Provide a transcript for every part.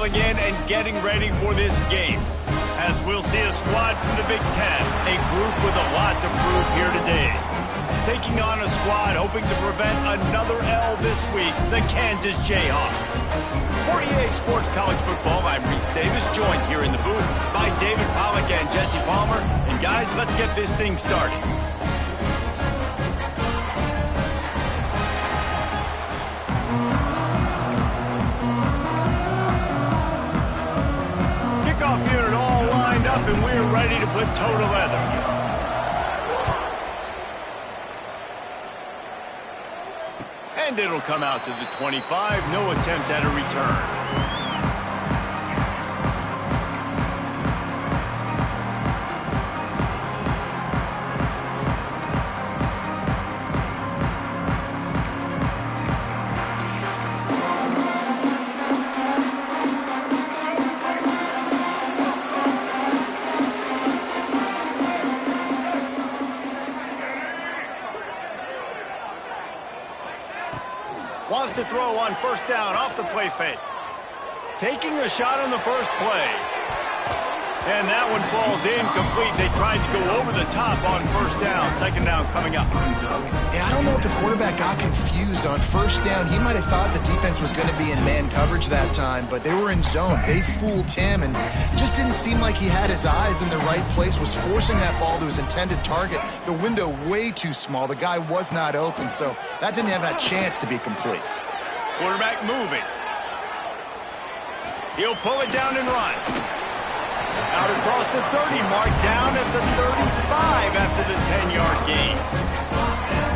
settling in and getting ready for this game. As we'll see a squad from the Big Ten, a group with a lot to prove here today. Taking on a squad hoping to prevent another L this week, the Kansas Jayhawks. For EA Sports College Football, I'm Reese Davis, joined here in the booth by David Pollack and Jesse Palmer. And guys, let's get this thing started. Kickoff unit all lined up, and we're ready to put toe to leather. And it'll come out to the 25. No attempt at a return. Wants to throw on first down off the play fake. Taking a shot on the first play. And that one falls incomplete. They tried to go over the top on first down. Second down coming up. Yeah, I don't know if the quarterback got confused on first down. He might have thought the defense was going to be in man coverage that time, but they were in zone. They fooled him and just didn't seem like he had his eyes in the right place, was forcing that ball to his intended target. The window way too small. The guy was not open, so that didn't have that chance to be complete. Quarterback moving. He'll pull it down and run. Out across the 30 mark, down at the 35 after the 10-yard gain.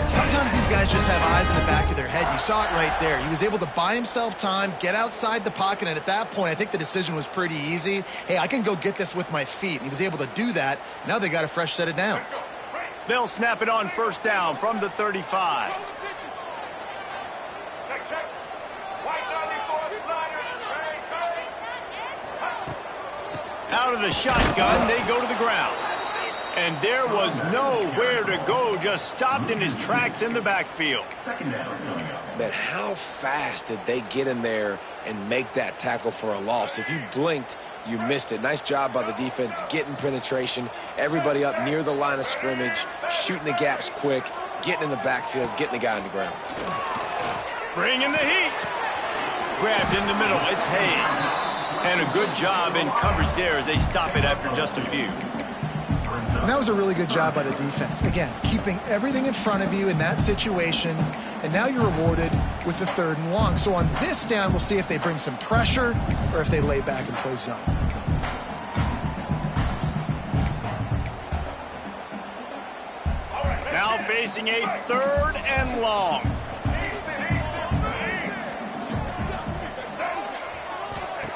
Sometimes these guys just have eyes in the back of their head. You saw it right there. He was able to buy himself time, get outside the pocket, and at that point, I think the decision was pretty easy. Hey, I can go get this with my feet. And he was able to do that. Now they got a fresh set of downs. They'll snap it on first down from the 35. Out of the shotgun, they go to the ground. And there was nowhere to go, just stopped in his tracks in the backfield. Man, how fast did they get in there and make that tackle for a loss? If you blinked, you missed it. Nice job by the defense, getting penetration, everybody up near the line of scrimmage, shooting the gaps quick, getting in the backfield, getting the guy on the ground. Bringing the heat. Grabbed in the middle, it's Hayes. And a good job in coverage there as they stop it after just a few. And that was a really good job by the defense. Again, keeping everything in front of you in that situation, and now you're rewarded with the 3rd and long. So on this down, we'll see if they bring some pressure or if they lay back and play zone. Now facing a 3rd and long.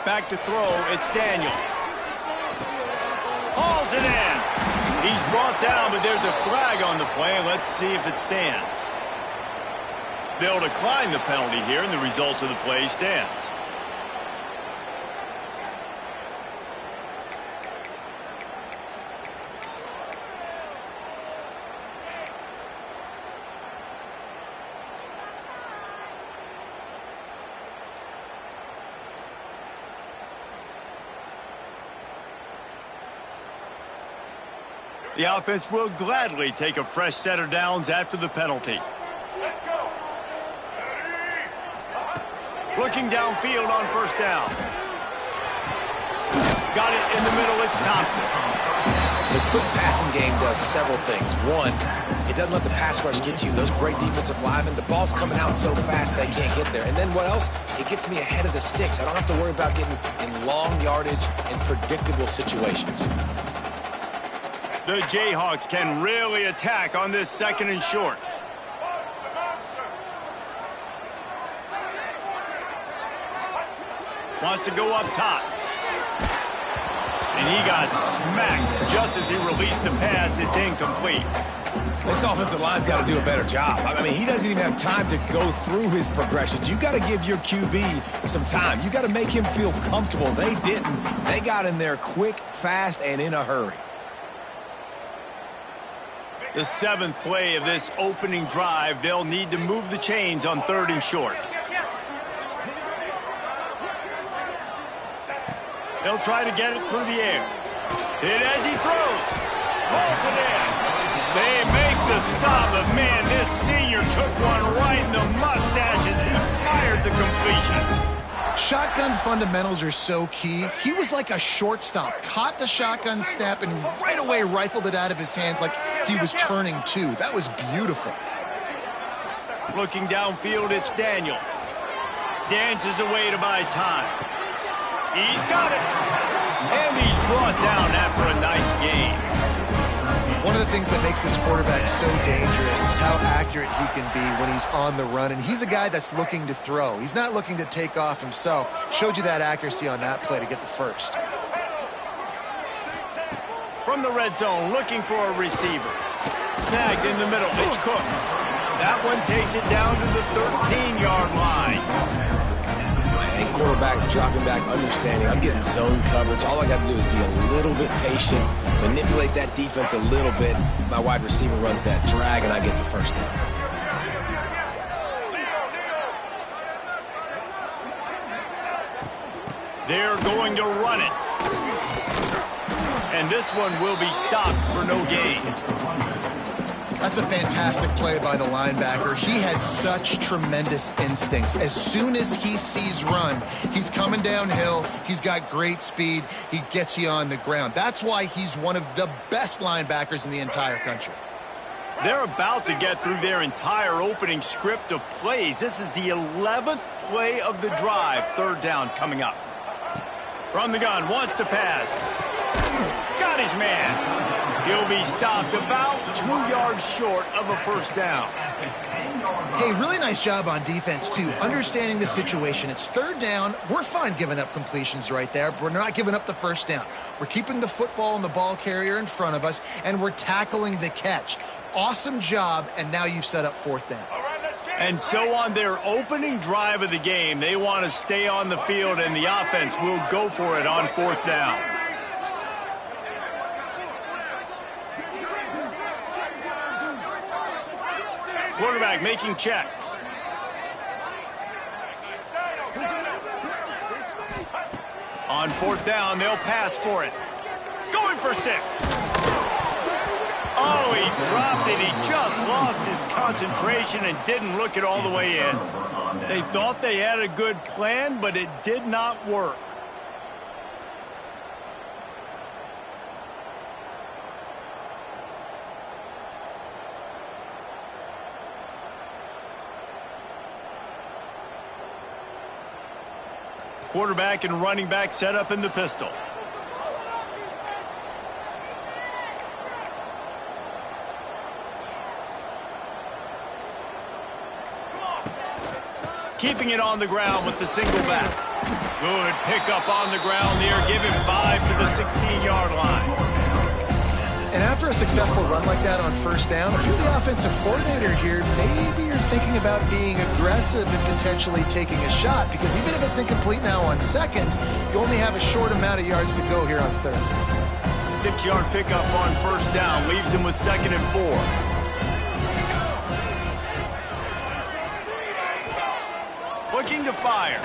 Back to throw, it's Daniels. Hauls it in. He's brought down, but there's a flag on the play. Let's see if it stands. They'll decline the penalty here, and the result of the play stands. The offense will gladly take a fresh set of downs after the penalty. Let's go. Looking downfield on first down. Got it in the middle, it's Thompson. The quick passing game does several things. One, it doesn't let the pass rush get you. Those great defensive linemen, the ball's coming out so fast they can't get there. And then what else? It gets me ahead of the sticks. I don't have to worry about getting in long yardage and predictable situations. The Jayhawks can really attack on this 2nd and short. Wants to go up top. And he got smacked just as he released the pass. It's incomplete. This offensive line's got to do a better job. I mean, he doesn't even have time to go through his progressions. You got to give your QB some time. You got to make him feel comfortable. They didn't. They got in there quick, fast, and in a hurry. The 7th play of this opening drive, they'll need to move the chains on 3rd and short. He'll try to get it through the air. Hit as he throws. Rolls it in. They make the stop, but man, this senior took one right in the mustache as he fired the completion. Shotgun fundamentals are so key. He was like a shortstop, caught the shotgun snap and right away rifled it out of his hands like he was turning two. That was beautiful. Looking downfield, it's Daniels. Dances away to buy time. He's got it. And he's brought down after a nice game. One of the things that makes this quarterback so dangerous is how accurate he can be when he's on the run. And he's a guy that's looking to throw. He's not looking to take off himself. Showed you that accuracy on that play to get the first. From the red zone, looking for a receiver. Snagged in the middle. It's Cook. That one takes it down to the 13-yard line. And quarterback dropping back, understanding I'm getting zone coverage. All I got to do is be a little bit patient, manipulate that defense a little bit. My wide receiver runs that drag, and I get the first down. They're going to run it. And this one will be stopped for no gain. That's a fantastic play by the linebacker. He has such tremendous instincts. As soon as he sees run, he's coming downhill. He's got great speed. He gets you on the ground. That's why he's one of the best linebackers in the entire country. They're about to get through their entire opening script of plays. This is the 11th play of the drive. Third down coming up. From the gun, wants to pass. Got his man. He'll be stopped about 2 yards short of a first down. Hey, really nice job on defense, too. Understanding the situation. It's third down. We're fine giving up completions right there, but we're not giving up the first down. We're keeping the football and the ball carrier in front of us, and we're tackling the catch. Awesome job, and now you've set up fourth down. And so on their opening drive of the game, they want to stay on the field, and the offense will go for it on fourth down. Quarterback making checks. On fourth down, they'll pass for it. Going for 6. Oh, he dropped it. He just lost his concentration and didn't look it all the way in. They thought they had a good plan, but it did not work. Quarterback and running back set up in the pistol. Keeping it on the ground with the single back. Good pickup on the ground there. Give him 5 to the 16-yard line. And after a successful run like that on first down, if you're the offensive coordinator here, maybe you're thinking about being aggressive and potentially taking a shot, because even if it's incomplete now on second, you only have a short amount of yards to go here on third. 6-yard pickup on first down leaves him with 2nd and 4. Looking to fire.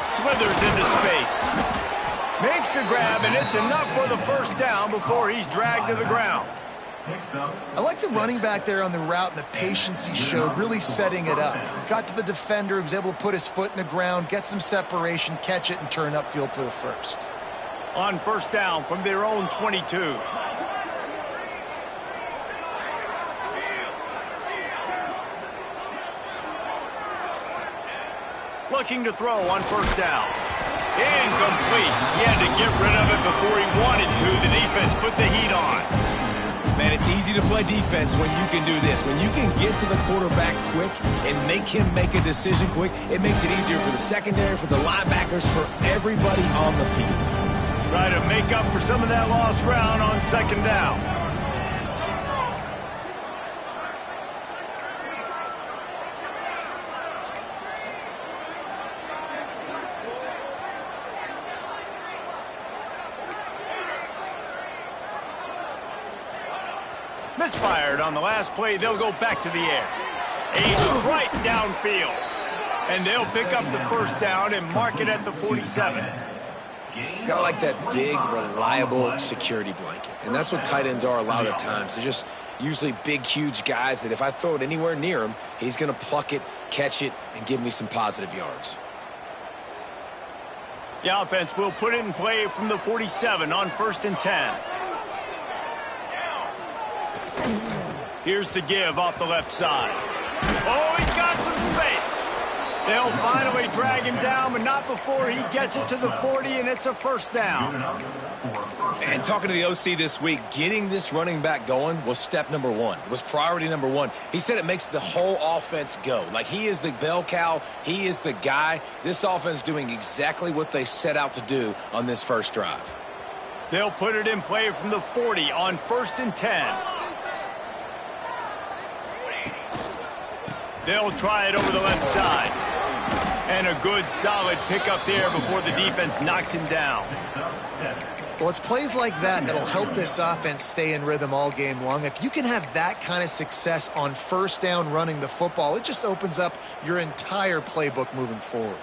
Slithers into space. Makes the grab, and it's enough for the first down before he's dragged to the ground. I like the running back there on the route and the patience he showed, really setting it up. He got to the defender, was able to put his foot in the ground, get some separation, catch it, and turn upfield for the first. On first down from their own 22. Looking to throw on first down. Incomplete. He had to get rid of it before he wanted to. The defense put the heat on. Man, it's easy to play defense when you can do this. When you can get to the quarterback quick and make him make a decision quick, it makes it easier for the secondary, for the linebackers, for everybody on the field. Try to make up for some of that lost ground on second down. Misfired on the last play. They'll go back to the air. A strike downfield. And they'll pick up the first down and mark it at the 47. Kind of like that big, reliable security blanket. And that's what tight ends are a lot of the times. They're just usually big, huge guys that if I throw it anywhere near him, he's going to pluck it, catch it, and give me some positive yards. The offense will put it in play from the 47 on 1st and 10. Here's the give off the left side. Oh, he's got some space. They'll finally drag him down, but not before he gets it to the 40, and it's a 1st down. And talking to the OC this week, getting this running back going was step number one. It was priority number one. He said it makes the whole offense go. Like, he is the bell cow. He is the guy. This offense is doing exactly what they set out to do on this first drive. They'll put it in play from the 40 on 1st and 10. They'll try it over the left side. And a good, solid pickup there before the defense knocks him down. Well, it's plays like that that'll help this offense stay in rhythm all game long. If you can have that kind of success on 1st down running the football, it just opens up your entire playbook moving forward.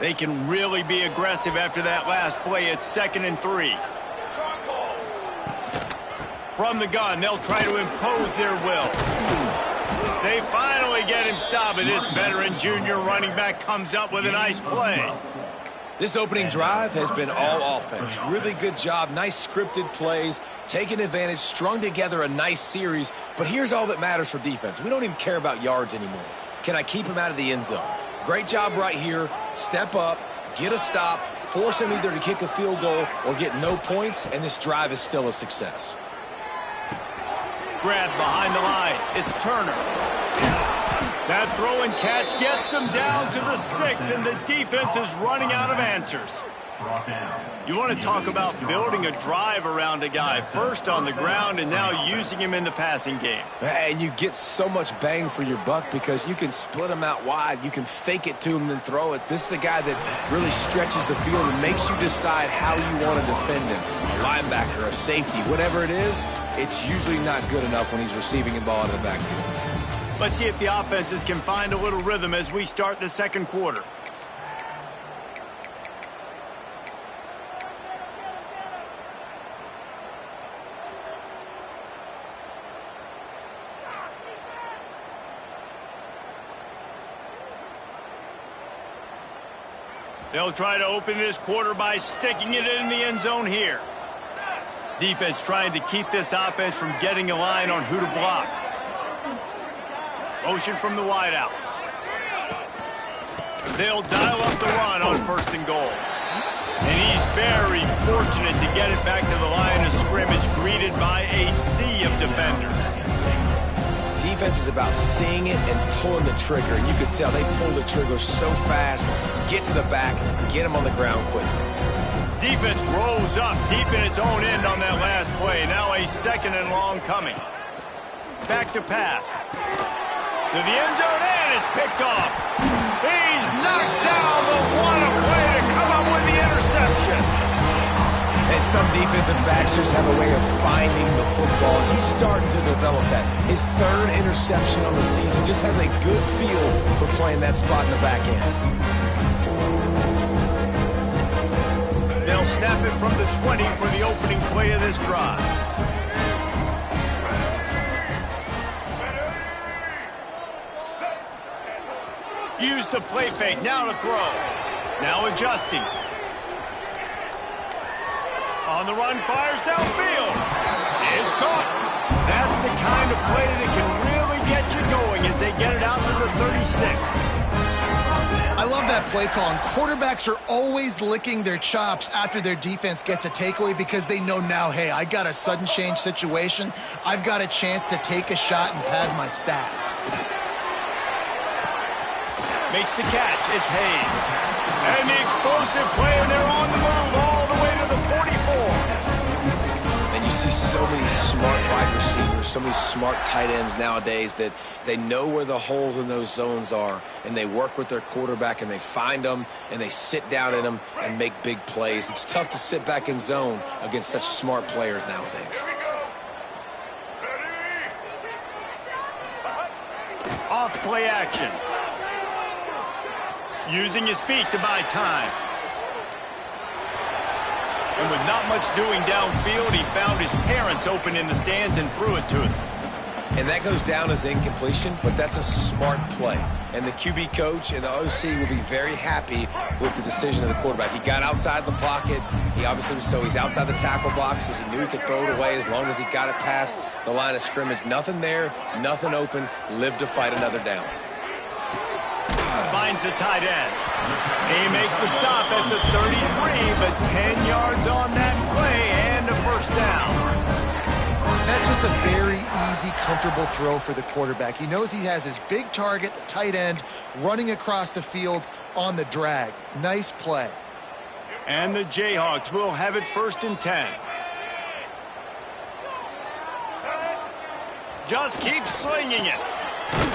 They can really be aggressive after that last play. It's 2nd and 3. From the gun, they'll try to impose their will. They finally get him stopped, and this veteran junior running back comes up with a nice play. This opening drive has been all offense. Really good job, nice scripted plays, taking advantage, strung together a nice series. But here's all that matters for defense. We don't even care about yards anymore. Can I keep him out of the end zone? Great job right here. Step up, get a stop, force him either to kick a field goal or get no points, and this drive is still a success. Grab behind the line. It's Turner. That throw and catch gets them down to the 6, and the defense is running out of answers. You want to talk about building a drive around a guy, first on the ground and now using him in the passing game. And you get so much bang for your buck because you can split him out wide. You can fake it to him and then throw it. This is the guy that really stretches the field and makes you decide how you want to defend him. A linebacker, a safety, whatever it is, it's usually not good enough when he's receiving the ball in the backfield. Let's see if the offenses can find a little rhythm as we start the second quarter. They'll try to open this quarter by sticking it in the end zone here. Defense trying to keep this offense from getting a line on who to block. Motion from the wideout. They'll dial up the run on 1st and goal. And he's very fortunate to get it back to the line of scrimmage, greeted by a sea of defenders. Defense is about seeing it and pulling the trigger, and you could tell they pull the trigger so fast, get to the back, get him on the ground quickly. Defense rolls up deep in its own end on that last play. Now a 2nd and long coming. Back to pass. To the end zone, and it's picked off. He's knocked down, but what a play to come up with the interception. And some defensive backs just have a way of finding the football. He's starting to develop that. His 3rd interception on the season, just has a good feel for playing that spot in the back end. They'll snap it from the 20 for the opening play of this drive. Use the play fake, now to throw. Now adjusting. On the run, fires downfield. It's caught. That's the kind of play that can really get you going as they get it out to the 36. I love that play call, and quarterbacks are always licking their chops after their defense gets a takeaway because they know now, hey, I got a sudden change situation. I've got a chance to take a shot and pad my stats. Makes the catch. It's Hayes. And the explosive play, and they're on the move all the way to the 44. And you see so many smart wide receivers, so many smart tight ends nowadays that they know where the holes in those zones are, and they work with their quarterback, and they find them, and they sit down in them and make big plays. It's tough to sit back in zone against such smart players nowadays. Off play action. using his feet to buy time. And with not much doing downfield, he found his parents open in the stands and threw it to them. And that goes down as incompletion, but that's a smart play. And the QB coach and the OC will be very happy with the decision of the quarterback. He got outside the pocket. He obviously was he's outside the tackle boxes. He knew he could throw it away as long as he got it past the line of scrimmage. Nothing there, nothing open. Live to fight another down. Finds the tight end. They make the stop at the 33, but 10 yards on that play and a first down. That's just a very easy, comfortable throw for the quarterback. He knows he has his big target, the tight end, running across the field on the drag. Nice play. And the Jayhawks will have it 1st and 10. Just keep slinging it.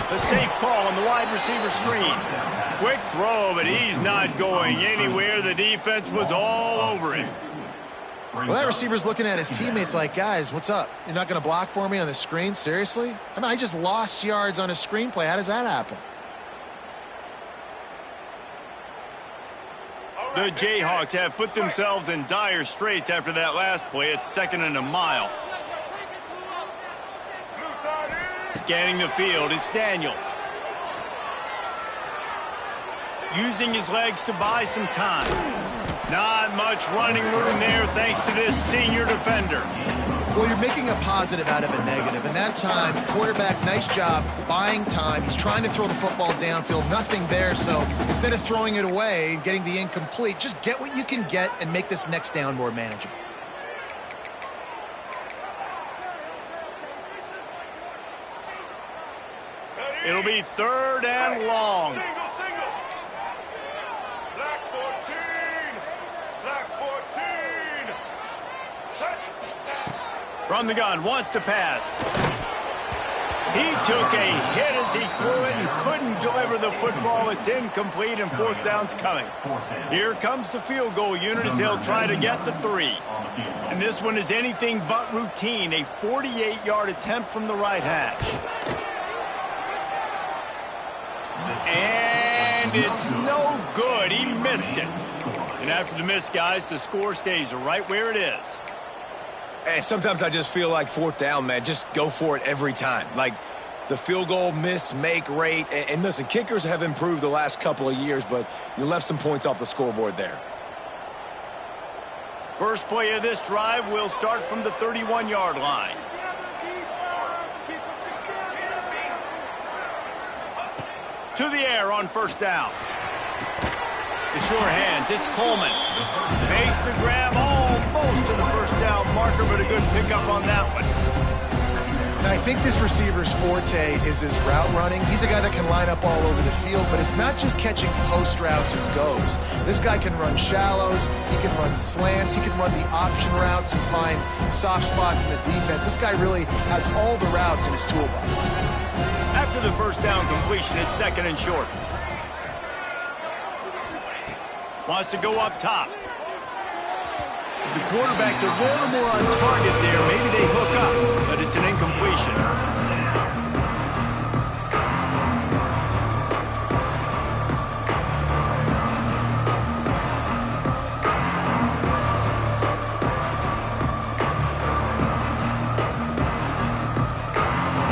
The safe call on the wide receiver screen. Quick throw, but he's not going anywhere. The defense was all over him. Well, that receiver's looking at his teammates like, guys, what's up? You're not going to block for me on the screen? Seriously? I mean, I just lost yards on a screenplay. How does that happen? The Jayhawks have put themselves in dire straits after that last play. It's 2nd and a mile. Scanning the field, it's Daniels. Using his legs to buy some time. Not much running room there thanks to this senior defender. Well, you're making a positive out of a negative. And that time, quarterback, nice job buying time. He's trying to throw the football downfield. Nothing there. So instead of throwing it away and getting the incomplete, just get what you can get and make this next down more manageable. It'll be 3rd and long. From the gun, wants to pass. He took a hit as he threw it and couldn't deliver the football. It's incomplete and 4th down's coming. Here comes the field goal unit as they'll try to get the 3. And this one is anything but routine. A 48-yard attempt from the right hash. And it's no good. He missed it. And after the miss, guys, the score stays right where it is. And sometimes I just feel like 4th down, man, just go for it every time. Like the field goal miss-make rate. And listen, kickers have improved the last couple of years, but you left some points off the scoreboard there. First play of this drive will start from the 31-yard line. To the air on 1st down. The sure hands, it's Coleman. Makes the grab almost to the 1st down marker, but a good pickup on that one. Now, I think this receiver's forte is his route running. He's a guy that can line up all over the field, but it's not just catching post routes and goes. This guy can run shallows, he can run slants, he can run the option routes and find soft spots in the defense. This guy really has all the routes in his toolbox. After the 1st down completion, it's 2nd and short. Wants to go up top. If the quarterback's a little more on target there, maybe they hook up, but it's an incompletion.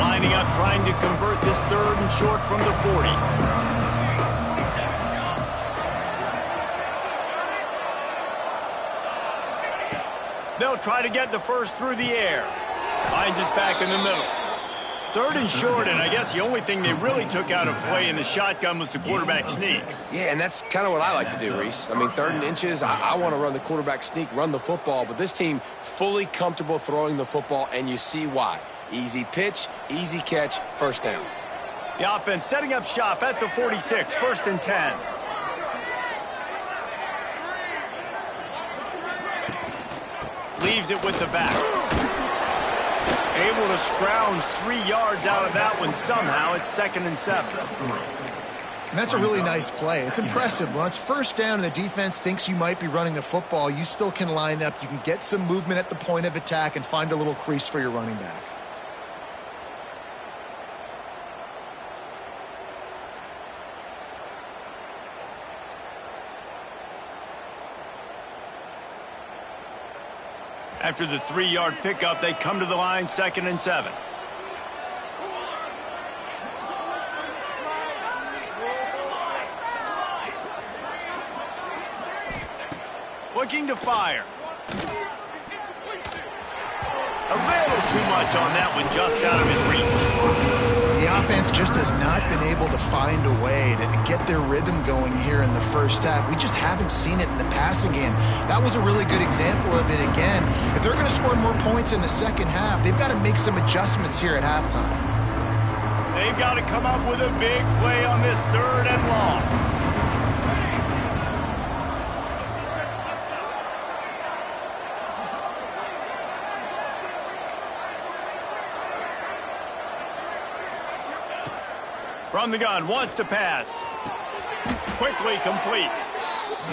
Lining up, trying to convert this 3rd and short from the 40. They'll try to get the first through the air. Finds us back in the middle. 3rd and short, and I guess the only thing they really took out of play in the shotgun was the quarterback sneak. Yeah, and that's kind of what I like to do, Reese. I mean, 3rd and inches, I want to run the quarterback sneak, run the football, but this team fully comfortable throwing the football, and you see why. Easy pitch, easy catch, 1st down. The offense setting up shop at the 46, 1st and 10. Leaves it with the back. Able to scrounge 3 yards out of that one somehow. It's 2nd and 7. And that's a really nice play. It's impressive. When it's 1st down and the defense thinks you might be running the football, you still can line up. You can get some movement at the point of attack and find a little crease for your running back. After the 3-yard pickup, they come to the line 2nd and 7. Looking to fire. A little too much on that one, just out of his reach. The offense just has not been able to find a way to get their rhythm going here in the first half. We just haven't seen it in the passing game. That was a really good example of it again. If they're going to score more points in the second half, they've got to make some adjustments here at halftime. They've got to come up with a big play on this 3rd and long. From the gun, wants to pass. Quickly complete.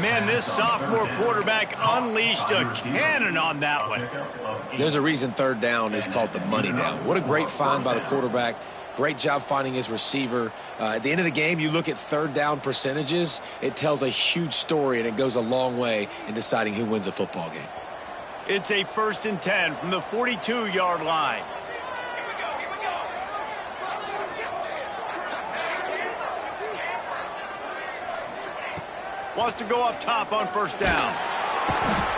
Man, this sophomore quarterback unleashed a cannon on that one. There's a reason 3rd down is called the money down. What a great find by the quarterback. Great job finding his receiver. At the end of the game, you look at 3rd down percentages. It tells a huge story, and it goes a long way in deciding who wins a football game. It's a 1st and 10 from the 42-yard line. Wants to go up top on 1st down.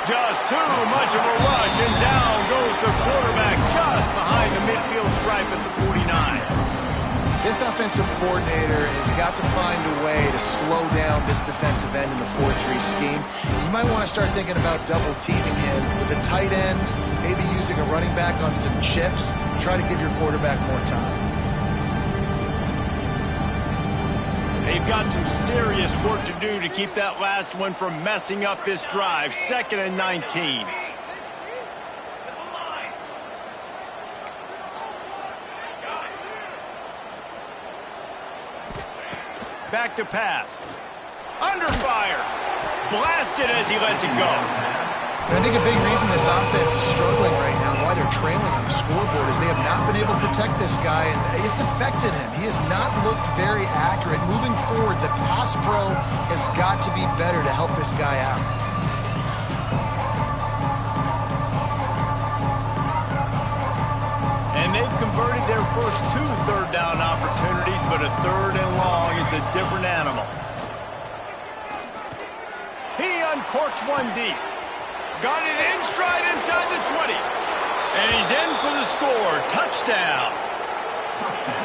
Just too much of a rush, and down goes the quarterback just behind the midfield stripe at the 49. This offensive coordinator has got to find a way to slow down this defensive end in the 4-3 scheme. You might want to start thinking about double-teaming him with a tight end, maybe using a running back on some chips. Try to give your quarterback more time. They've got some serious work to do to keep that last one from messing up this drive. 2nd and 19. Back to pass. Under fire. Blasted as he lets it go. And I think a big reason this offense is struggling right now, why they're trailing on the scoreboard, is they have not been able to protect this guy, and it's affected him. He has not looked very accurate. Moving forward, the pass pro has got to be better to help this guy out. And they've converted their first 2 3rd down opportunities, but a 3rd and long is a different animal. He uncorks one deep. Got it in stride inside the 20. And he's in for the score. Touchdown.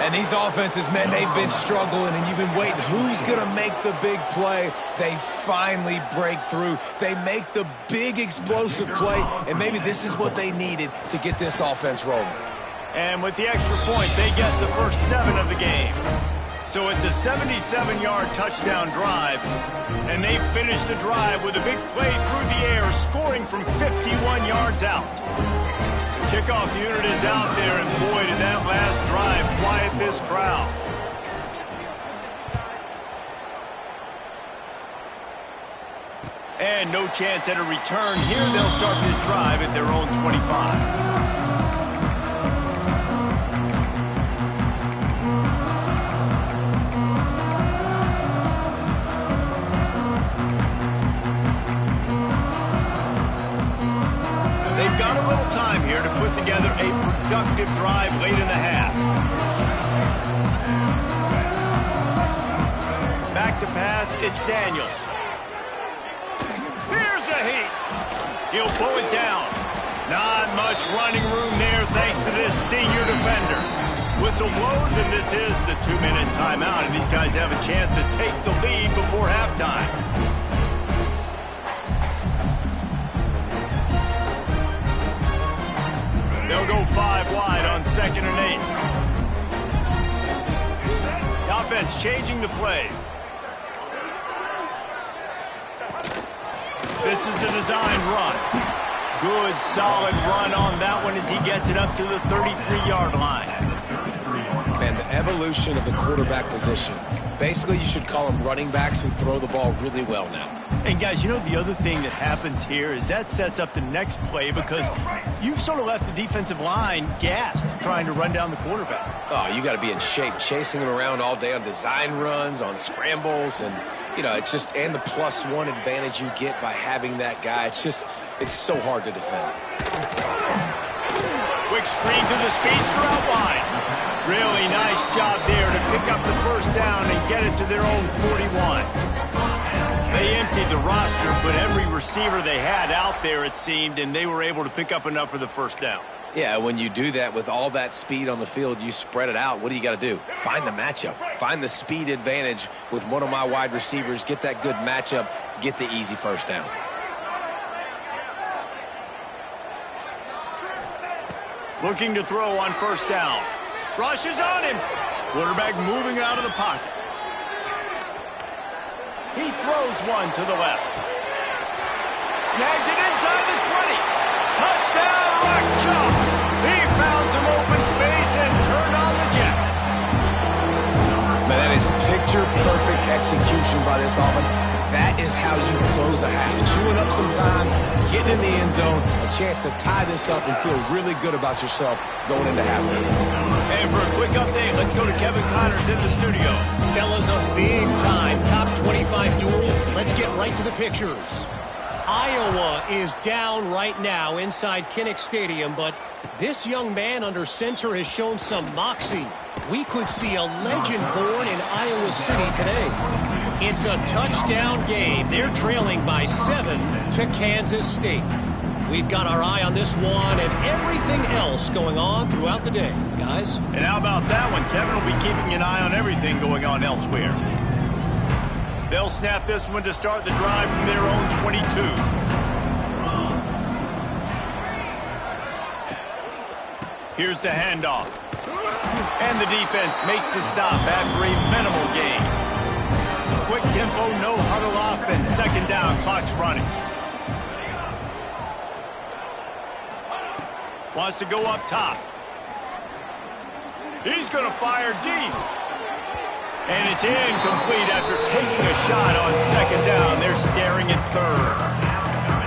And these offenses, man, they've been struggling, and you've been waiting. Who's going to make the big play? They finally break through. They make the big explosive play, and maybe this is what they needed to get this offense rolling. And with the extra point, they get the first 7 of the game. So it's a 77-yard touchdown drive, and they finish the drive with a big play through the air, scoring from 51 yards out. The kickoff unit is out there, and boy, did that last drive quiet this crowd. And no chance at a return here. They'll start this drive at their own 25. Got a little time here to put together a productive drive late in the half. Back to pass, it's Daniels. Here's a heat. He'll pull it down. Not much running room there thanks to this senior defender. Whistle blows, and this is the 2-minute timeout, and these guys have a chance to take the lead before halftime. They'll go 5 wide on 2nd and 8. The offense changing the play. This is a design run. Good, solid run on that one as he gets it up to the 33-yard line. And the evolution of the quarterback position. Basically, you should call them running backs who throw the ball really well now. And guys, you know, the other thing that happens here is that sets up the next play because you've sort of left the defensive line gassed trying to run down the quarterback. Oh, you got to be in shape, chasing him around all day on design runs, on scrambles, and, you know, it's just, and the +1 advantage you get by having that guy. It's so hard to defend. Quick screen to the speedster out wide. Really nice job there to pick up the first down and get it to their own 41. They emptied the roster, but every receiver they had out there, it seemed, and they were able to pick up enough for the first down. Yeah, when you do that with all that speed on the field, you spread it out. What do you got to do? Find the matchup. Find the speed advantage with one of my wide receivers. Get that good matchup. Get the easy first down. Looking to throw on first down. Rush is on him. Quarterback moving out of the pocket. He throws one to the left. Snags it inside the 20. Touchdown, Rock Chalk. He found some open space and turned on the Jets. Man, that is picture-perfect execution by this offense. That is how you close a half. Chewing up some time, getting in the end zone, a chance to tie this up and feel really good about yourself going into halftime. And for a quick update, let's go to Kevin Connors in the studio. Fellas, a big-time top 25 duel. Let's get right to the pictures. Iowa is down right now inside Kinnick Stadium, but this young man under center has shown some moxie. We could see a legend born in Iowa City today. It's a touchdown game. They're trailing by 7 to Kansas State. We've got our eye on this one and everything else going on throughout the day, guys. And how about that one? Kevin will be keeping an eye on everything going on elsewhere. They'll snap this one to start the drive from their own 22. Here's the handoff. And the defense makes the stop after a minimal gain. Quick tempo, no huddle offense. Second down, clock's running. Wants to go up top. He's going to fire deep. And it's incomplete after taking a shot on second down. They're staring at third.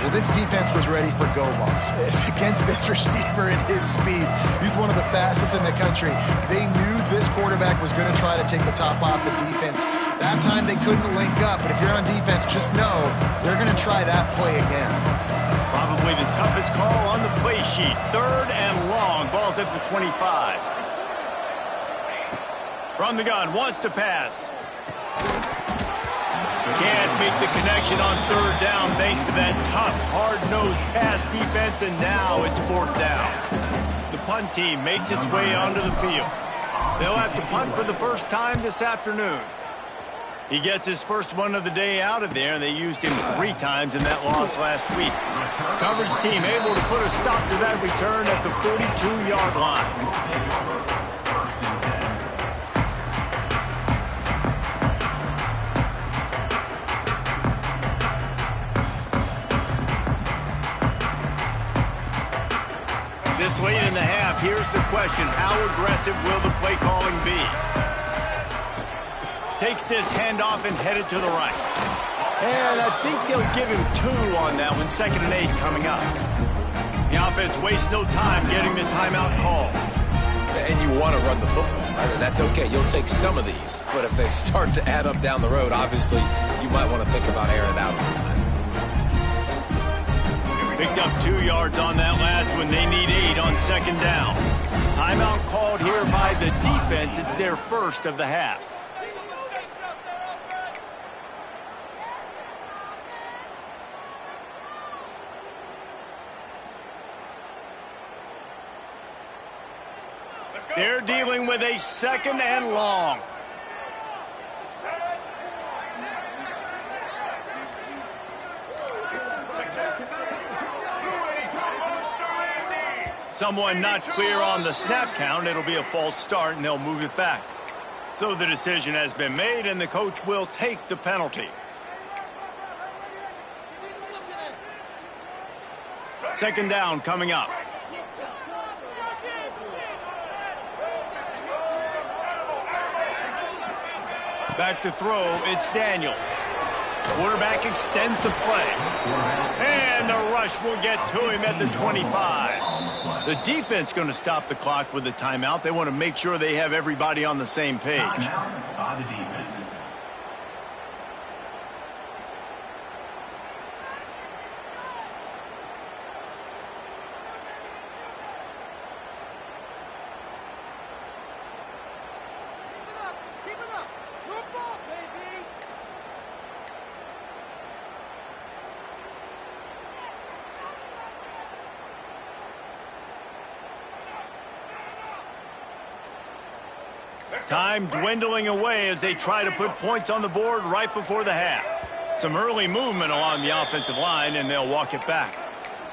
Well, this defense was ready for go balls. Against this receiver and his speed, he's one of the fastest in the country. They knew this quarterback was going to try to take the top off the defense. That time they couldn't link up, but if you're on defense, just know they're going to try that play again. Probably the toughest call on the play sheet. Third and long. Ball's at the 25. From the gun, wants to pass. Can't make the connection on third down thanks to that tough, hard-nosed pass defense, and now it's fourth down. The punt team makes its way onto the field. They'll have to punt for the first time this afternoon. He gets his first one of the day out of there, and they used him 3 times in that loss last week. Coverage team able to put a stop to that return at the 42-yard line. This late in the half, here's the question. How aggressive will the play calling be? Takes this handoff and headed to the right. And I think they'll give him 2 on that one. 2nd and 8 coming up. The offense wastes no time getting the timeout call. And you want to run the football. Right? That's okay. You'll take some of these. But if they start to add up down the road, obviously, you might want to think about airing it out a little bit. Picked up 2 yards on that last one. They need 8 on second down. Timeout called here by the defense. It's their first of the half. They're dealing with a 2nd and long. Someone not clear on the snap count. It'll be a false start, and they'll move it back. So the decision has been made, and the coach will take the penalty. Second down coming up. Back to throw, it's Daniels. Quarterback extends the play. And the rush will get to him at the 25. The defense going to stop the clock with a timeout. They want to make sure they have everybody on the same page. Timeout by the defense. Time dwindling away as they try to put points on the board right before the half. Some early movement along the offensive line, and they'll walk it back.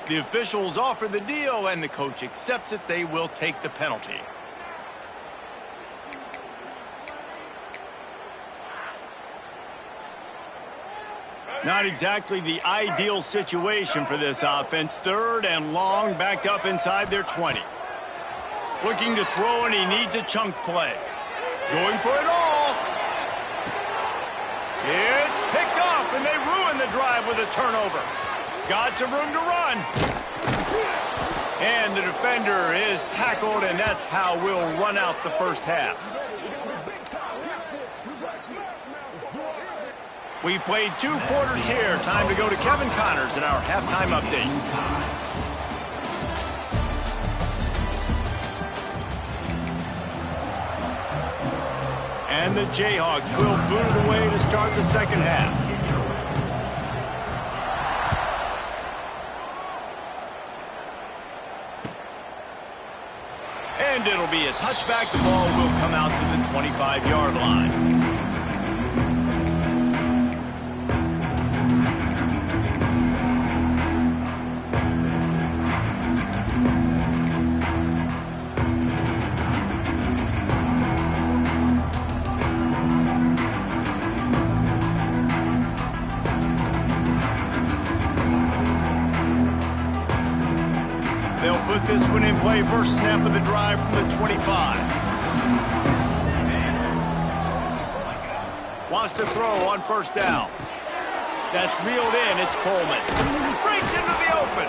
The officials offer the deal, and the coach accepts it. They will take the penalty. Not exactly the ideal situation for this offense. 3rd and long, backed up inside their 20. Looking to throw, and he needs a chunk play. Going for it all. It's picked off, and they ruin the drive with a turnover. Got some room to run. And the defender is tackled, and that's how we'll run out the first half. We've played 2 quarters here. Time to go to Kevin Connors in our halftime update. And the Jayhawks will boot it away to start the second half. And it'll be a touchback. The ball will come out to the 25-yard line. Put this one in play. First snap of the drive from the 25. Wants to throw on first down. That's reeled in. It's Coleman. Breaks into the open.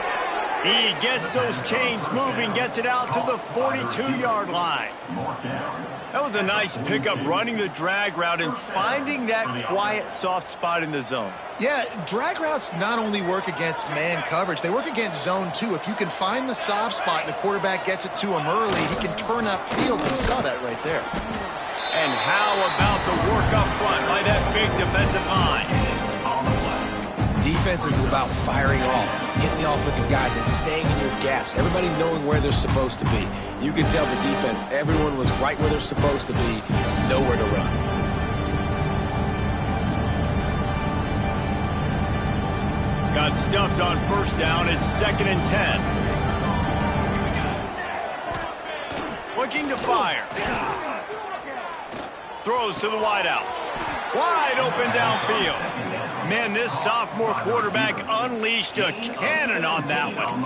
He gets those chains moving, gets it out to the 42-yard line. That was a nice pickup, running the drag route and finding that quiet, soft spot in the zone. Yeah, drag routes not only work against man coverage, they work against zone too. If you can find the soft spot and the quarterback gets it to him early, he can turn upfield. We saw that right there. And how about the work up front by that big defensive line? Defense is about firing off, hitting the offensive guys and staying in your gaps. Everybody knowing where they're supposed to be. You can tell the defense, everyone was right where they're supposed to be, nowhere to run. Got stuffed on first down. It's 2nd and 10. Looking to fire. Throws to the wideout. Wide open downfield. Man, this sophomore quarterback unleashed a cannon on that one.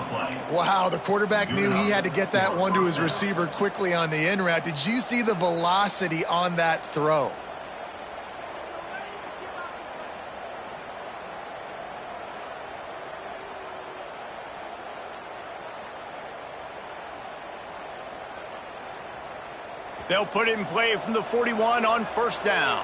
Wow, the quarterback knew he had to get that one to his receiver quickly on the in route. Did you see the velocity on that throw? They'll put it in play from the 41 on first down.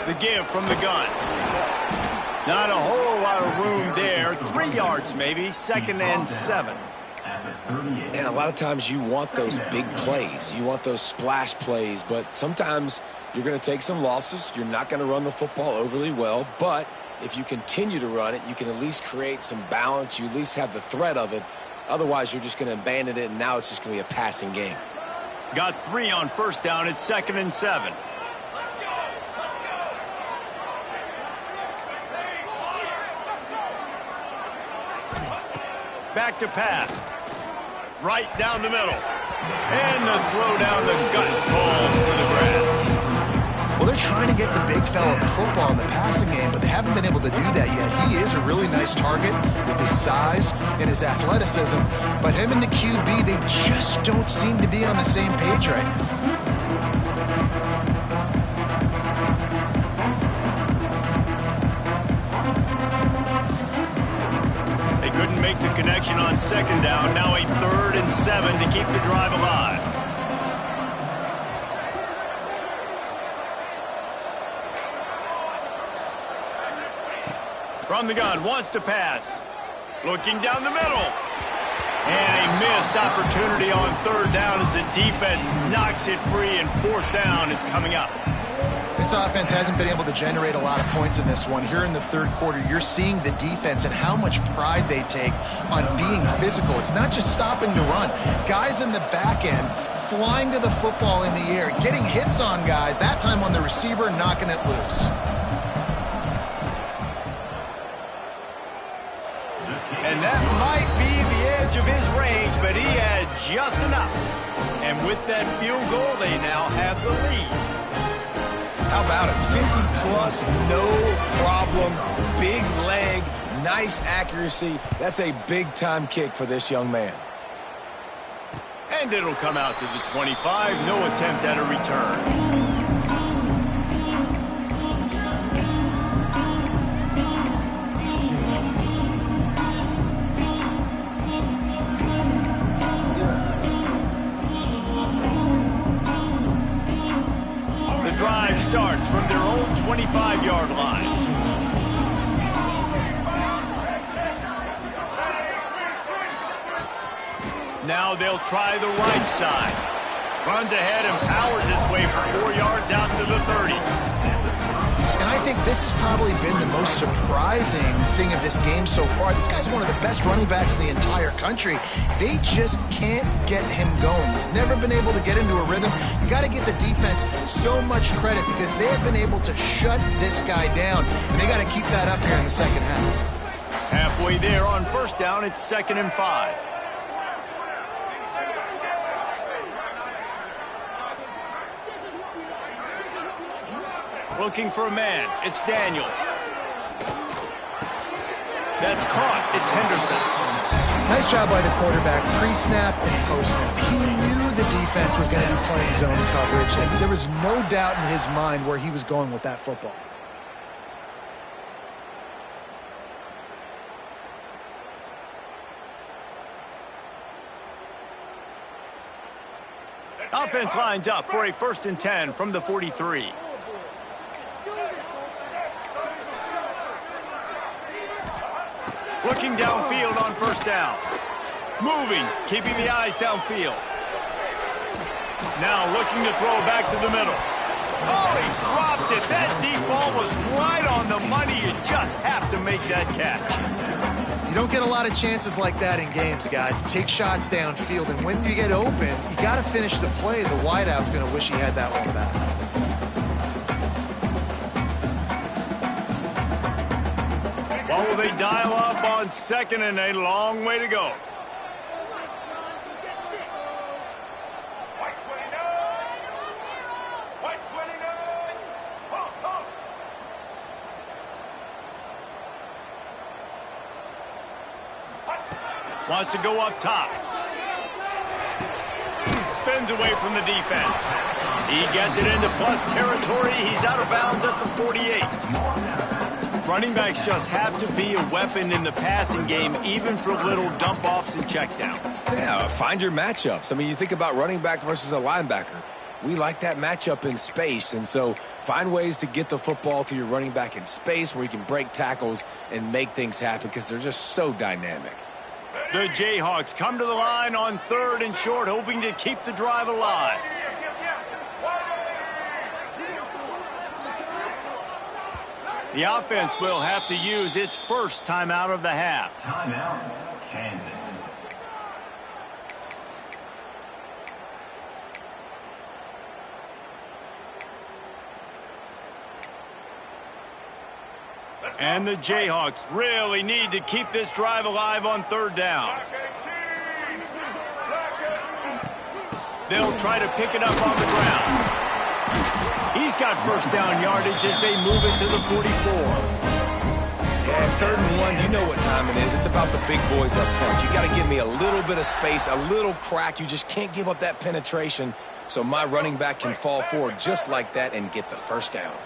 The give from the gun. Not a whole lot of room there. 3 yards maybe. 2nd and 7. And a lot of times you want those big plays. You want those splash plays. But sometimes you're going to take some losses. You're not going to run the football overly well. But if you continue to run it, you can at least create some balance. You at least have the threat of it. Otherwise, you're just going to abandon it, and now it's just going to be a passing game. Got 3 on first down. It's 2nd and 7. Back to pass. Right down the middle. And the throw down the gut falls to the grass. Well, they're trying to get the big fella the football in the passing game, but they haven't been able to do that yet. He is a really nice target with his size and his athleticism, but him and the QB, they just don't seem to be on the same page right now. Couldn't make the connection on second down. Now a 3rd and 7 to keep the drive alive. From the gun, wants to pass. Looking down the middle. And a missed opportunity on third down as the defense knocks it free, and fourth down is coming up. This offense hasn't been able to generate a lot of points in this one. Here in the third quarter, you're seeing the defense and how much pride they take on being physical. It's not just stopping to run. Guys in the back end flying to the football in the air, getting hits on guys, that time on the receiver, knocking it loose. And that might be the edge of his range, but he had just enough. And with that field goal, they now have the lead. How about it? 50-plus, no problem. Big leg, nice accuracy. That's a big-time kick for this young man. And it'll come out to the 25. No attempt at a return. Drive starts from their own 25-yard line. Now they'll try the right side. Runs ahead and powers his way for 4 yards out to the 30. And I think this has probably been the most surprising thing of this game so far. This guy's one of the best running backs in the entire country. They just can't get him going. He's never been able to get into a rhythm. You got to give the defense so much credit because they have been able to shut this guy down. And they got to keep that up here in the second half. Halfway there on first down, it's 2nd and 5. Looking for a man. It's Daniels. That's caught. It's Henderson. Nice job by the quarterback, pre-snap and post-snap. He knew the defense was going to be playing zone coverage, and there was no doubt in his mind where he was going with that football. Offense lines up for a 1st and 10 from the 43. Looking downfield on first down. Moving, keeping the eyes downfield. Now looking to throw back to the middle. Oh, he dropped it. That deep ball was right on the money. You just have to make that catch. You don't get a lot of chances like that in games, guys. Take shots downfield, and when you get open, you got to finish the play. The wideout's going to wish he had that one back. Well, will they dial up on 2nd and a long way to go? Wants to go up top. Spins away from the defense. He gets it into plus territory. He's out of bounds at the 48. Running backs just have to be a weapon in the passing game, even for little dump-offs and checkdowns. Yeah, find your matchups. I mean, you think about running back versus a linebacker. We like that matchup in space, and so find ways to get the football to your running back in space where you can break tackles and make things happen because they're just so dynamic. The Jayhawks come to the line on 3rd and short, hoping to keep the drive alive. The offense will have to use its first timeout of the half. Timeout, Kansas. And the Jayhawks really need to keep this drive alive on 3rd down. They'll try to pick it up on the ground. He's got first down yardage as they move it to the 44. Yeah, 3rd and 1, you know what time it is. It's about the big boys up front. You got to give me a little bit of space, a little crack. You just can't give up that penetration so my running back can fall forward just like that and get the first down.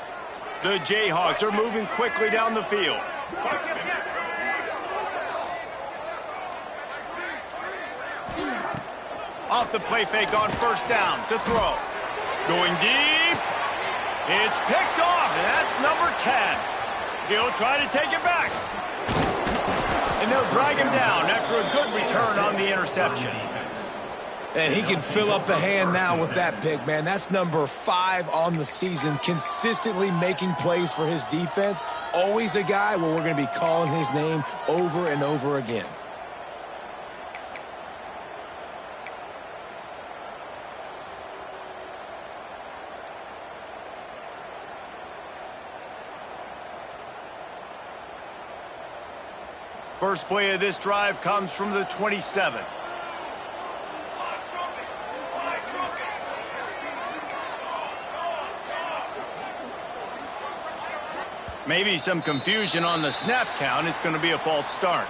The Jayhawks are moving quickly down the field. Off the play fake on first down to throw. Going deep. It's picked off, and that's number 10. He'll try to take it back. And And they'll drag him down after a good return on the interception. And he can fill up the hand now with that pick, man. That's number 5 on the season, consistently making plays for his defense. Always a guy where we're going to be calling his name over and over again. First play of this drive comes from the 27. Maybe some confusion on the snap count. It's going to be a false start.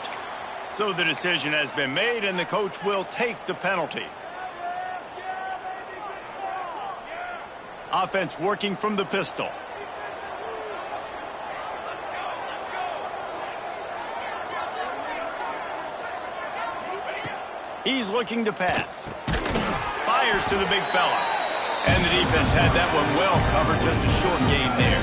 So the decision has been made, and the coach will take the penalty. Offense working from the pistol. He's looking to pass. Fires to the big fella. And the defense had that one well covered, just a short gain there.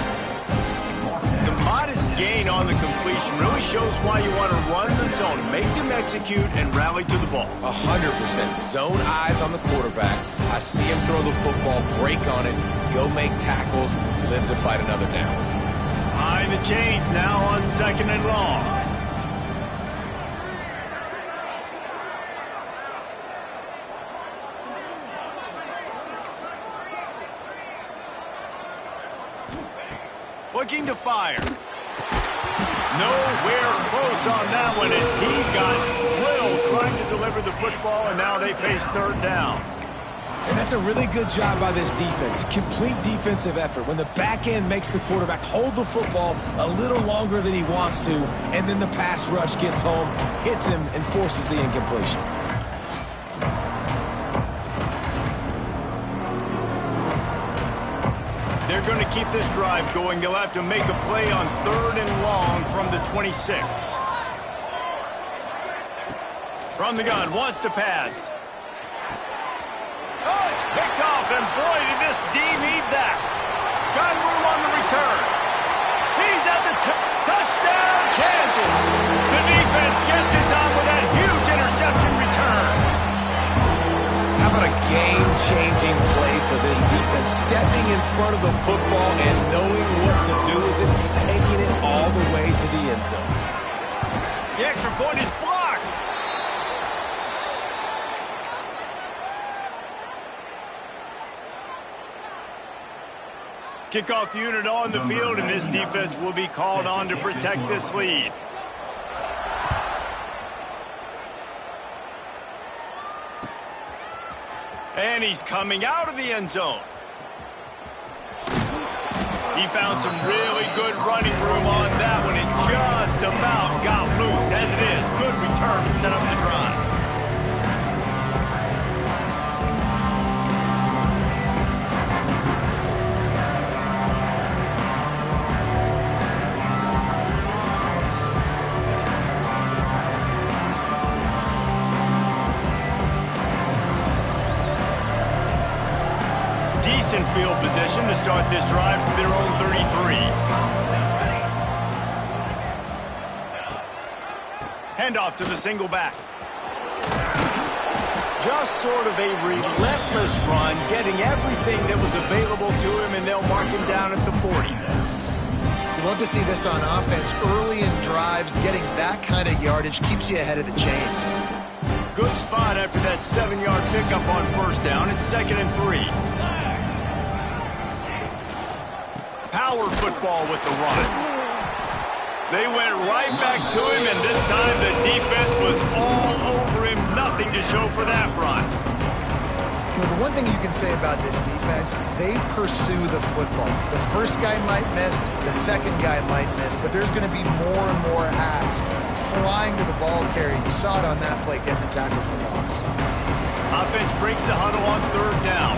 The modest gain on the completion really shows why you want to run the zone, make them execute, and rally to the ball. 100% zone eyes on the quarterback. I see him throw the football, break on it, go make tackles, live to fight another down. Behind the chains now on 2nd and long. Looking to fire. Nowhere close on that one as he got drilled trying to deliver the football, and now they face 3rd down. And that's a really good job by this defense. Complete defensive effort. When the back end makes the quarterback hold the football a little longer than he wants to, and then the pass rush gets home, hits him, and forces the incompletion. They're going to keep this drive going. They'll have to make a play on 3rd and long from the 26. From the gun, wants to pass. Oh, it's picked off, and boy, did this D need that. Gun room on the return. He's at the touchdown, Kansas. The defense gets it done with that huge interception return. How about a game-changing play for this defense? Stepping in front of the football and knowing what to do with it, taking it all the way to the end zone. The extra point is blocked. Kickoff unit on the field, and this defense will be called on to protect this lead. And he's coming out of the end zone. He found some really good running room on that one and just about got loose. As it is, good return to set up the drive. Decent field position to start this drive from their own 33. Handoff to the single back. Just sort of a relentless run, getting everything that was available to him, and they'll mark him down at the 40. You love to see this on offense. Early in drives, getting that kind of yardage keeps you ahead of the chains. Good spot after that 7-yard pickup on 1st down. It's 2nd and 3. Power football with the run. They went right back to him, and this time the defense was all over him. Nothing to show for that run. Well, the one thing you can say about this defense, they pursue the football. The first guy might miss, the second guy might miss, but there's going to be more and more hats flying to the ball carrier. You saw it on that play, getting the tackle for loss. Offense breaks the huddle on 3rd down.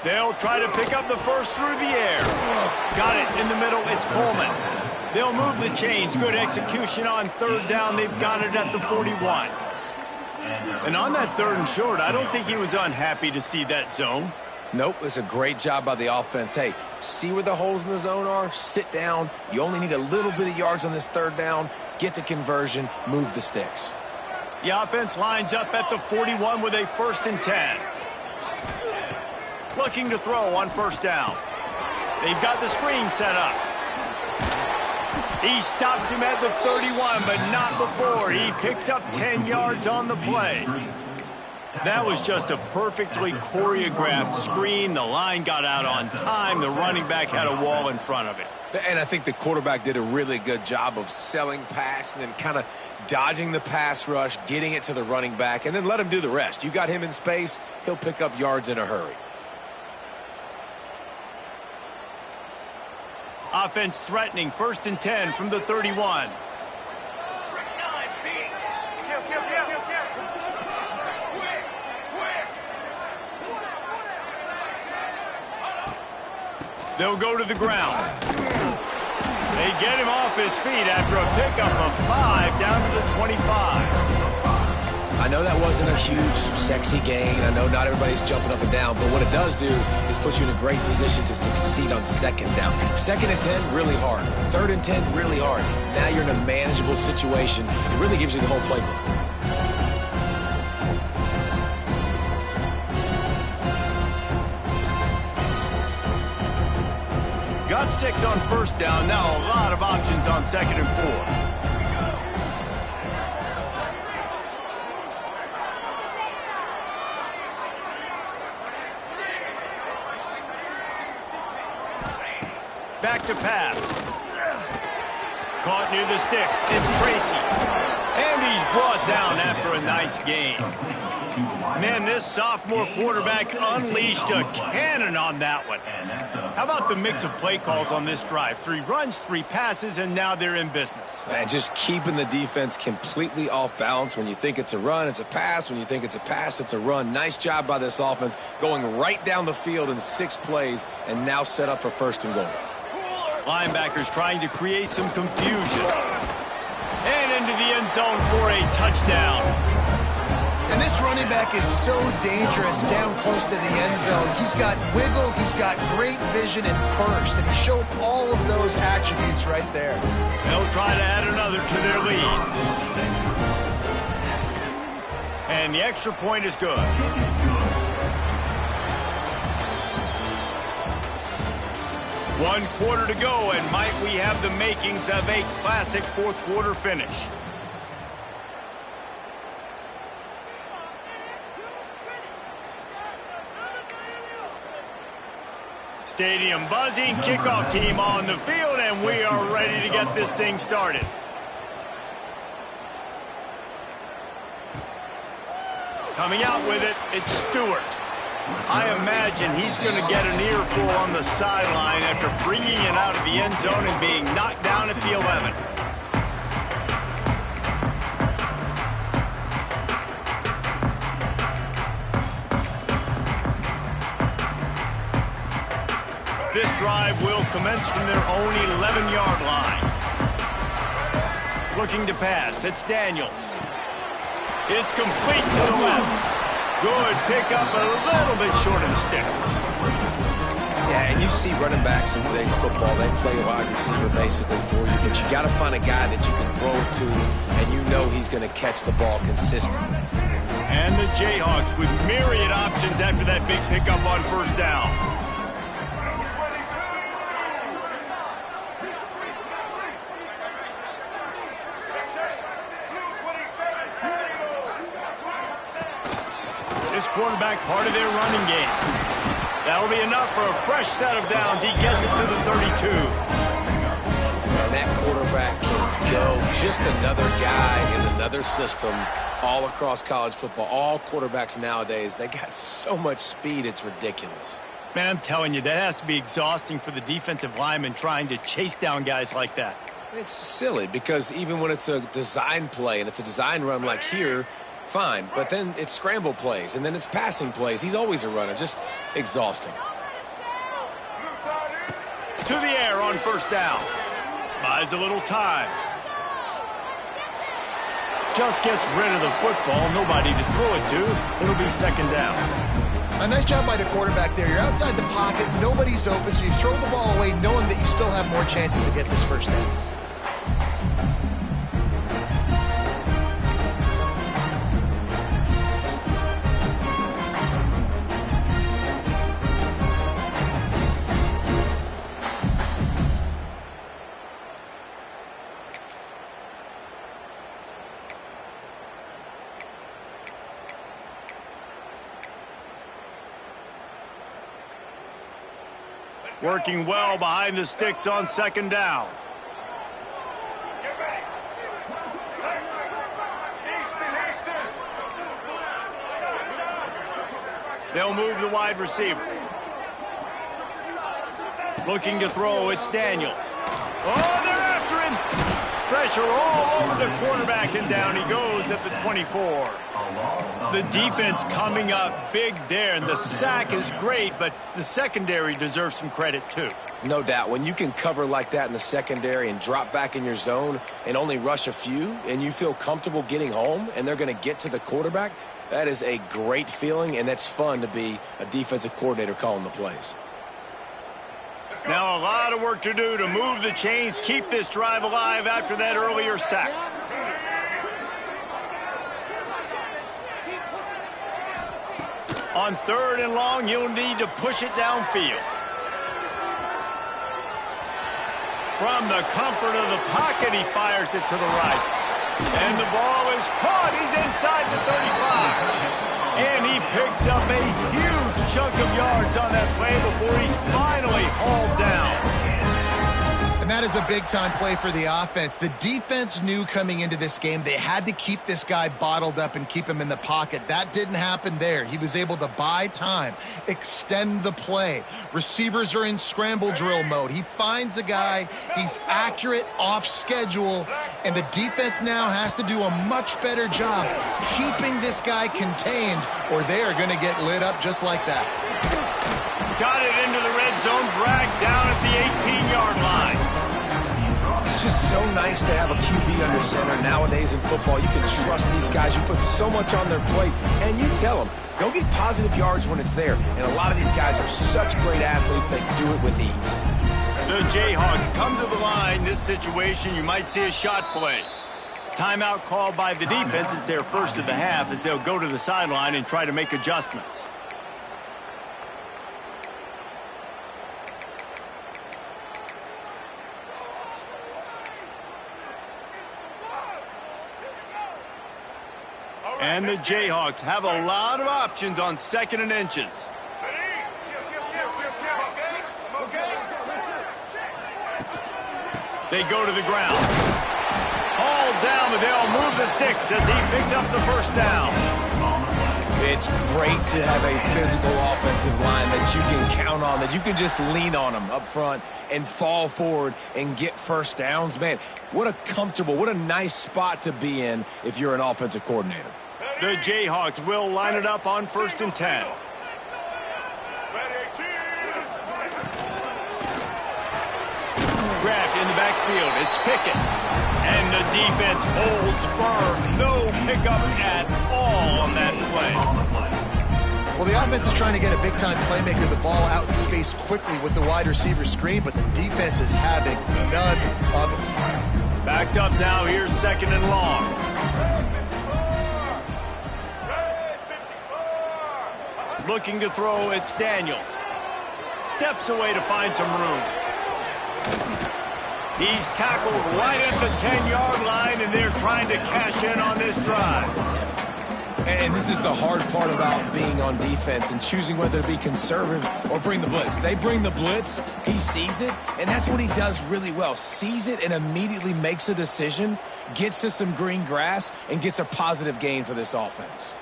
They'll try to pick up the first through the air. Got it in the middle. It's Coleman. They'll move the chains. Good execution on 3rd down. They've got it at the 41. And on that 3rd and short, I don't think he was unhappy to see that zone. Nope, it's a great job by the offense. Hey, see where the holes in the zone are? Sit down. You only need a little bit of yards on this third down. Get the conversion, move the sticks. The offense lines up at the 41 with a 1st and 10. Looking to throw on 1st down. They've got the screen set up. He stops him at the 31, but not before. He picks up 10 yards on the play. That was just a perfectly choreographed screen. The line got out on time. The running back had a wall in front of it. And I think the quarterback did a really good job of selling pass and then kind of dodging the pass rush, getting it to the running back, and then let him do the rest. You got him in space, he'll pick up yards in a hurry. Offense threatening, 1st and 10 from the 31. They'll go to the ground. They get him off his feet after a pickup of 5 down to the 25. I know that wasn't a huge, sexy gain. I know not everybody's jumping up and down, but what it does do is put you in a great position to succeed on 2nd down. 2nd and 10, really hard. 3rd and 10, really hard. Now you're in a manageable situation. It really gives you the whole playbook. Got 6 on 1st down. Now a lot of options on 2nd and 4. Back to pass. Caught near the sticks. It's Tracy. And he's brought down after a nice gain. Man, this sophomore quarterback unleashed a cannon on that one. How about the mix of play calls on this drive? 3 runs, 3 passes, and now they're in business. And just keeping the defense completely off balance. When you think it's a run, it's a pass. When you think it's a pass, it's a run. Nice job by this offense going right down the field in 6 plays and now set up for 1st and goal. Linebackers trying to create some confusion. And into the end zone for a touchdown. And this running back is so dangerous down close to the end zone. He's got wiggle, he's got great vision and burst, and he showed all of those attributes right there. They'll try to add another to their lead. And the extra point is good. One quarter to go, and might we have the makings of a classic 4th quarter finish. Stadium buzzing, kickoff team on the field, and we are ready to get this thing started. Coming out with it, it's Stewart. I imagine he's going to get an earful on the sideline after bringing it out of the end zone and being knocked down at the 11. This drive will commence from their own 11-yard line. Looking to pass, it's Daniels. It's complete to the left. Good pickup, a little bit short of the sticks. Yeah, and you see running backs in today's football, they play wide receiver basically for you, but you got to find a guy that you can throw it to, and you know he's going to catch the ball consistently. And the Jayhawks with myriad options after that big pickup on 1st down. This quarterback part of their running game. That'll be enough for a fresh set of downs. He gets it to the 32. And that quarterback can go. Just another guy in another system all across college football. All quarterbacks nowadays, they got so much speed, it's ridiculous. Man, I'm telling you, that has to be exhausting for the defensive lineman trying to chase down guys like that. It's silly because even when it's a design play and it's a design run like here, fine, but then it's scramble plays, and then it's passing plays. He's always a runner, just exhausting. To the air on 1st down. Buys a little time. Just gets rid of the football. Nobody to throw it to. It'll be 2nd down. A nice job by the quarterback there. You're outside the pocket, nobody's open, so you throw the ball away knowing that you still have more chances to get this first down. Working well behind the sticks on second down. They'll move the wide receiver. Looking to throw, it's Daniels. Oh, they're after him. Pressure all over the quarterback, and down he goes at the 24. The defense coming up big there, and the sack is great, but the secondary deserves some credit too. No doubt. When you can cover like that in the secondary and drop back in your zone and only rush a few, and you feel comfortable getting home, and they're going to get to the quarterback, that is a great feeling, and that's fun to be a defensive coordinator calling the plays. Now a lot of work to do to move the chains, keep this drive alive after that earlier sack. On third and long, you'll need to push it downfield. From the comfort of the pocket, he fires it to the right. And the ball is caught. He's inside the 35. And he picks up a huge chunk of yards on that play before he's finally hauled down. And that is a big-time play for the offense. The defense knew coming into this game they had to keep this guy bottled up and keep him in the pocket. That didn't happen there. He was able to buy time, extend the play. Receivers are in scramble drill mode. He finds a guy, he's accurate, off schedule, and the defense now has to do a much better job keeping this guy contained, or they are going to get lit up just like that. Got it into the red zone, dragged down at the 18-yard line. It's just so nice to have a QB under center. Nowadays in football, you can trust these guys. You put so much on their plate, and you tell them, go get positive yards when it's there. And a lot of these guys are such great athletes, they do it with ease. The Jayhawks come to the line. This situation, you might see a shot play. Timeout called by the defense. It's their first of the half as they'll go to the sideline and try to make adjustments. And the Jayhawks have a lot of options on second and inches. They go to the ground. Hauled down, but they'll move the sticks as he picks up the first down. It's great to have a physical offensive line that you can count on, that you can just lean on them up front and fall forward and get first downs. Man, what a comfortable, what a nice spot to be in if you're an offensive coordinator. The Jayhawks will line it up on 1st and 10. Grabbed in the backfield. It's Pickett. And the defense holds firm. No pickup at all on that play. Well, the offense is trying to get a big-time playmaker the ball out in space quickly with the wide receiver screen, but the defense is having none of it. Backed up now. Here's 2nd and long. Looking to throw, it's Daniels. Steps away to find some room. He's tackled right at the 10-yard line, and they're trying to cash in on this drive. And this is the hard part about being on defense and choosing whether to be conservative or bring the blitz. They bring the blitz, he sees it, and that's what he does really well. Sees it and immediately makes a decision, gets to some green grass, and gets a positive gain for this offense.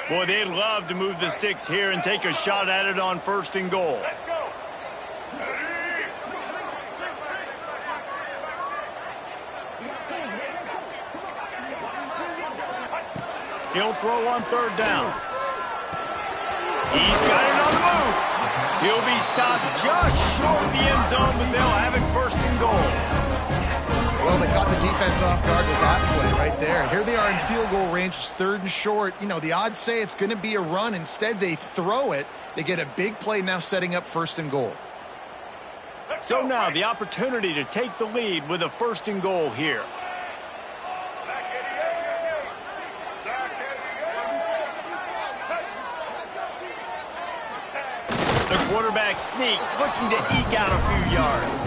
Boy, they'd love to move the sticks here and take a shot at it on 1st and goal. Let's go. He'll throw on 3rd down. He's got it on the move. stop just short of the end zone, but they'll have it first and goal. Well, they caught the defense off guard with that play right there. Here they are in field goal range. It's 3rd and short. You know, the odds say it's going to be a run. Instead, they throw it. They get a big play now setting up 1st and goal. So now the opportunity to take the lead with a 1st and goal here. The quarterback sneak, looking to eke out a few yards.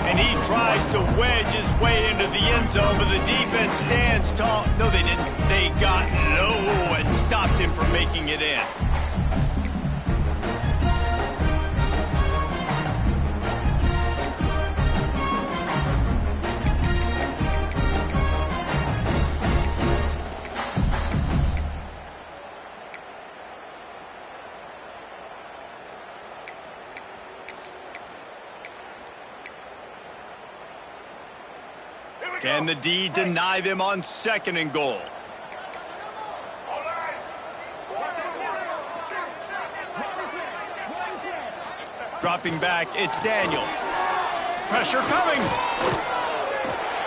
And he tries to wedge his way into the end zone, but the defense stands tall. No, they didn't. They got low and stopped him from making it in. Can the D deny them on 2nd and goal? Dropping back, it's Daniels. Pressure coming.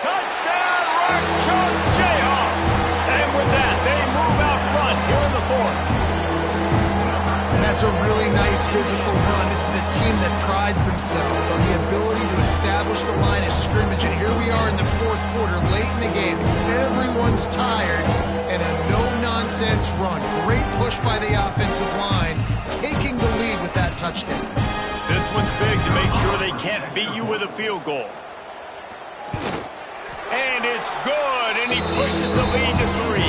Touchdown, Rock Chalk Jayhawk. And with that, they move out front here in the 4th. And that's a really nice physical run. This is a team that prides themselves on the ability to establish the line of scrimmage. And here we are in the 4th quarter, late in the game. Everyone's tired, and a no-nonsense run. Great push by the offensive line, taking the lead with that touchdown. This one's big to make sure they can't beat you with a field goal. And it's good, and he pushes the lead to 3.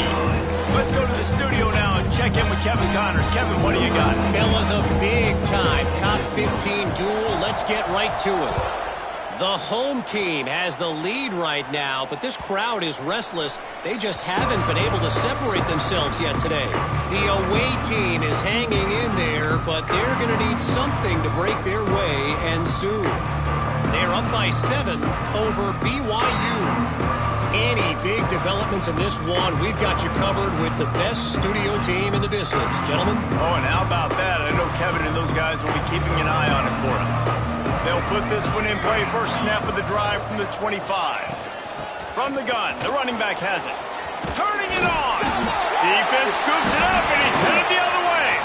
Let's go to the studio now and check in with Kevin Connors. Kevin, what do you got? Fellas, a big-time top 15 duel. Let's get right to it. The home team has the lead right now, but this crowd is restless. They just haven't been able to separate themselves yet today. The away team is hanging in there, but they're going to need something to break their way, and soon. They're up by 7 over BYU. Any big developments in this one, we've got you covered with the best studio team in the business. Gentlemen? Oh, and how about that? I know Kevin and those guys will be keeping an eye on it for us. They'll put this one in play. First snap of the drive from the 25. From the gun, the running back has it. Turning it on! Defense scoops it up, and he's headed the other way.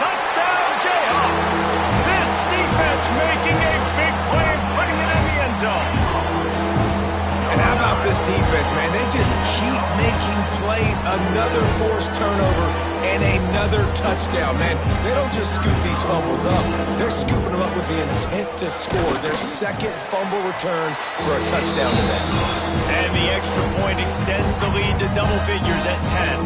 Touchdown, Jayhawks! This defense making a big play and putting it in the end zone. And how about this defense, man? They just keep making plays. Another forced turnover and another touchdown, man. They don't just scoop these fumbles up. They're scooping them up with the intent to score. Their 2nd fumble return for a touchdown to them. And the extra point extends the lead to double figures at 10.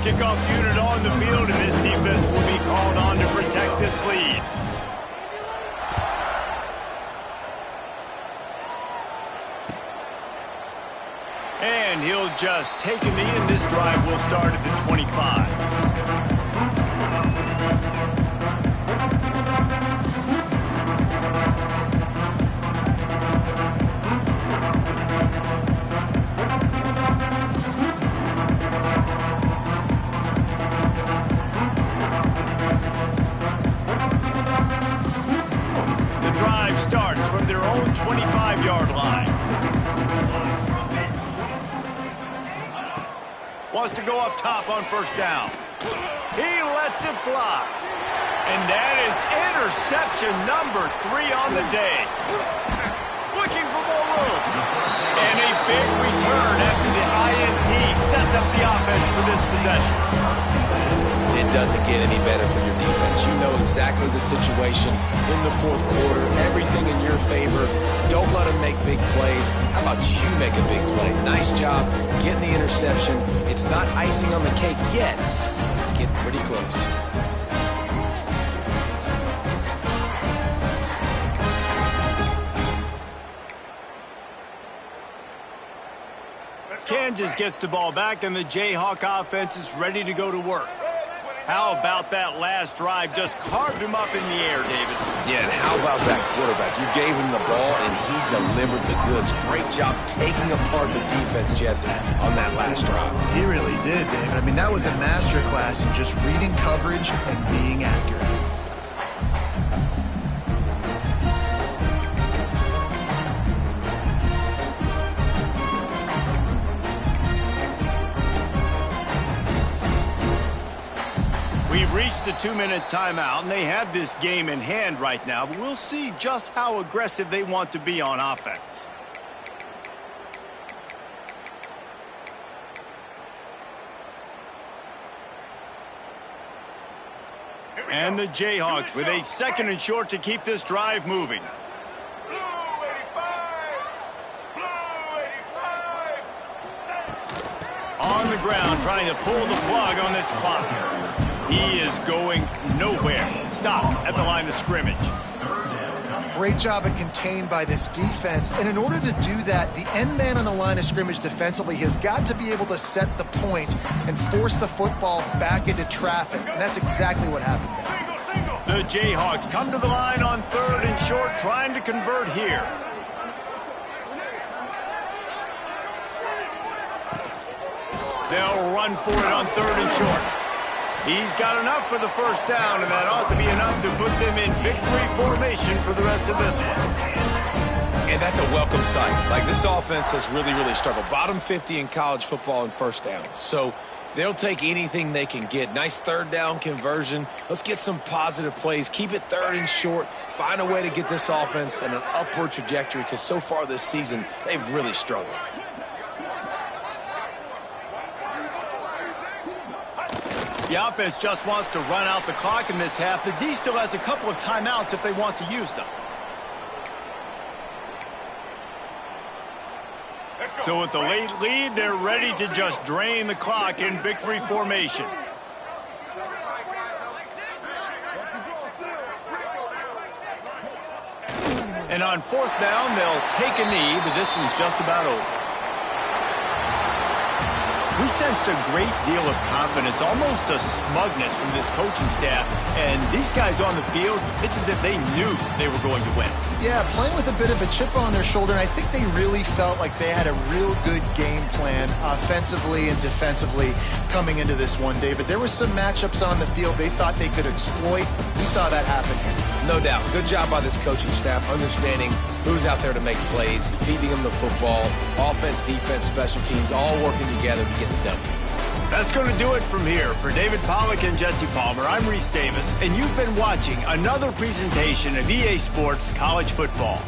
Kickoff unit on the field, and this defense will be called on to protect this lead. And he'll just take a knee, and this drive will start at the 25. The drive starts from their own 25-yard line. Wants to go up top on first down. He lets it fly. And that is interception number 3 on the day. Looking for more room. And a big return after the INT sets up the offense for this possession. It doesn't get any better for your defense. You know exactly the situation in the 4th quarter. Everything in your favor. Don't let them make big plays. How about you make a big play? Nice job getting the interception. It's not icing on the cake yet. It's getting pretty close. Kansas gets the ball back, and the Jayhawk offense is ready to go to work. How about that last drive? Just carved him up in the air, David. Yeah, and how about that quarterback? You gave him the ball, and he delivered the goods. Great job taking apart the defense, Jesse, on that last drive. He really did, David. I mean, that was a masterclass in just reading coverage and being accurate. We've reached the 2-minute timeout, and they have this game in hand right now, but we'll see just how aggressive they want to be on offense. And the Jayhawks with a 2nd and short to keep this drive moving. On the ground, trying to pull the plug on this clock. He is going nowhere. Stop at the line of scrimmage. Great job of contained by this defense. And in order to do that, the end man on the line of scrimmage defensively has got to be able to set the point and force the football back into traffic. And that's exactly what happened there. The Jayhawks come to the line on 3rd and short, trying to convert here. They'll run for it on 3rd and short. He's got enough for the first down, and that ought to be enough to put them in victory formation for the rest of this one. And that's a welcome sight. Like, this offense has really struggled. Bottom 50 in college football in first downs. So they'll take anything they can get. Nice 3rd down conversion. Let's get some positive plays. Keep it 3rd and short. Find a way to get this offense in an upward trajectory, because so far this season, they've really struggled. The offense just wants to run out the clock in this half. The D still has a couple of timeouts if they want to use them. So with the late lead, they're ready to just drain the clock in victory formation. And on 4th down, they'll take a knee, but this one's just about over. We sensed a great deal of confidence, almost a smugness from this coaching staff. And these guys on the field, it's as if they knew they were going to win. Yeah, playing with a bit of a chip on their shoulder, and I think they really felt like they had a real good game plan offensively and defensively coming into this one, David. There were some matchups on the field they thought they could exploit. We saw that happen here. No doubt. Good job by this coaching staff, understanding who's out there to make plays, feeding them the football, offense, defense, special teams, all working together to get the W. That's going to do it from here. For David Pollack and Jesse Palmer, I'm Reese Davis, and you've been watching another presentation of EA Sports College Football.